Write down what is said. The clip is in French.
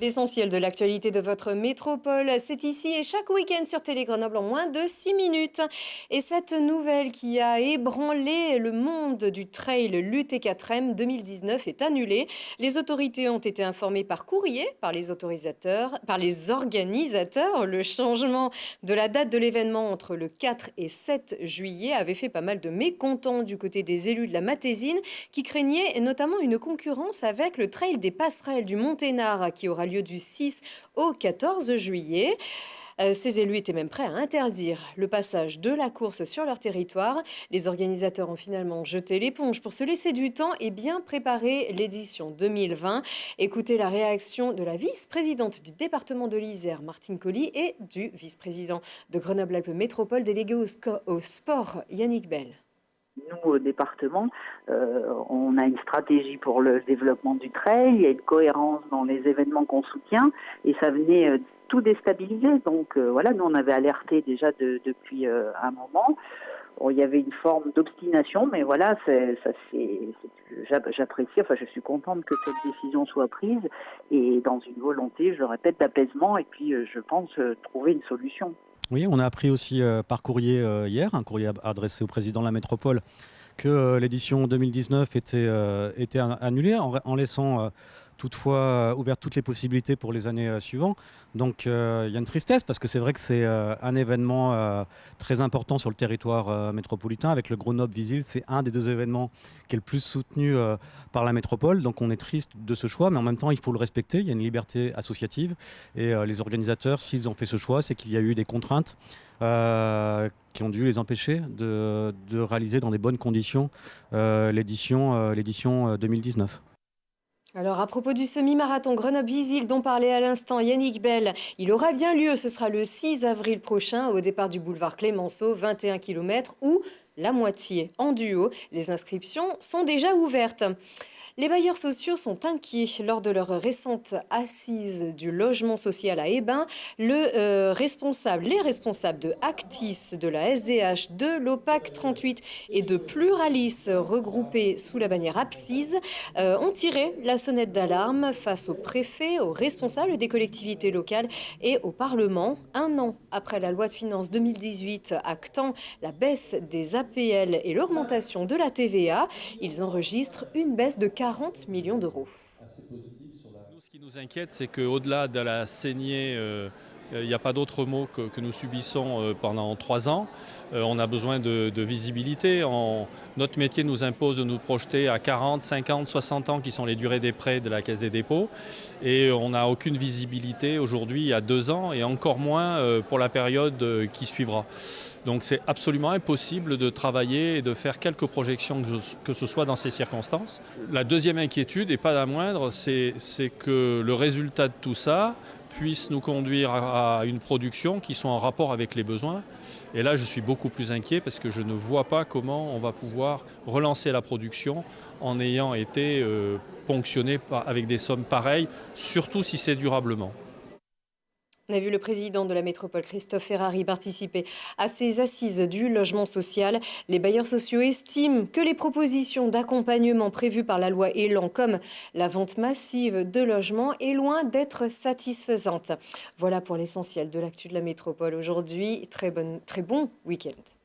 L'essentiel de l'actualité de votre métropole, c'est ici et chaque week-end sur Télé Grenoble en moins de 6 minutes. Et cette nouvelle qui a ébranlé le monde du trail l'UT4M 2019 est annulée. Les autorités ont été informées par courrier par les organisateurs. Le changement de la date de l'événement entre le 4 et 7 juillet avait fait pas mal de mécontents du côté des élus de la Matésine qui craignaient notamment une concurrence avec le trail des passerelles du Monténard qui aura lieu du 6 au 14 juillet. Ces élus étaient même prêts à interdire le passage de la course sur leur territoire. Les organisateurs ont finalement jeté l'éponge pour se laisser du temps et bien préparer l'édition 2020. Écoutez la réaction de la vice-présidente du département de l'Isère, Martine Colly, et du vice-président de Grenoble-Alpes Métropole délégué au sport, Yannick Bell. Nous, au département, on a une stratégie pour le développement du trail, il y a une cohérence dans les événements qu'on soutient et ça venait tout déstabiliser. Donc voilà, nous on avait alerté déjà depuis un moment. Bon, il y avait une forme d'obstination, mais voilà, j'apprécie, enfin je suis contente que cette décision soit prise et dans une volonté, je le répète, d'apaisement et puis je pense trouver une solution. Oui, on a appris aussi par courrier hier, un courrier adressé au président de la métropole, que l'édition 2019 était annulée en laissant toutefois ouvertes toutes les possibilités pour les années suivantes. Donc il y a une tristesse parce que c'est vrai que c'est un événement très important sur le territoire métropolitain. Avec le Grenoble-Visil, c'est un des deux événements qui est le plus soutenu par la métropole. Donc on est triste de ce choix, mais en même temps il faut le respecter. Il y a une liberté associative et les organisateurs, s'ils ont fait ce choix, c'est qu'il y a eu des contraintes qui ont dû les empêcher de réaliser dans des bonnes conditions l'édition 2019. Alors à propos du semi-marathon Grenoble-Visil dont parlait à l'instant Yannick Bell, il aura bien lieu, ce sera le 6 avril prochain au départ du boulevard Clémenceau, 21 km ou la moitié en duo. Les inscriptions sont déjà ouvertes. Les bailleurs sociaux sont inquiets. Lors de leur récente assise du logement social à Hébin, les responsables de Actis, de la SDH, de l'OPAC 38 et de Pluralis, regroupés sous la bannière Apsise, ont tiré la sonnette d'alarme face aux préfets, aux responsables des collectivités locales et au Parlement. Un an après la loi de finances 2018 actant la baisse des APL et l'augmentation de la TVA, ils enregistrent une baisse de 40 millions d'euros. Nous, ce qui nous inquiète, c'est qu'au-delà de la saignée, il n'y a pas d'autre mot que nous subissons pendant 3 ans. On a besoin de visibilité. Notre métier nous impose de nous projeter à 40, 50, 60 ans qui sont les durées des prêts de la Caisse des dépôts. Et on n'a aucune visibilité aujourd'hui à 2 ans et encore moins pour la période qui suivra. Donc c'est absolument impossible de travailler et de faire quelques projections que ce soit dans ces circonstances. La deuxième inquiétude, et pas la moindre, c'est que le résultat de tout ça puisse nous conduire à une production qui soit en rapport avec les besoins. Et là, je suis beaucoup plus inquiet parce que je ne vois pas comment on va pouvoir relancer la production en ayant été ponctionné avec des sommes pareilles, surtout si c'est durablement. On a vu le président de la métropole, Christophe Ferrari, participer à ces assises du logement social. Les bailleurs sociaux estiment que les propositions d'accompagnement prévues par la loi Elan, comme la vente massive de logements, est loin d'être satisfaisante. Voilà pour l'essentiel de l'actu de la métropole aujourd'hui. Très bon week-end.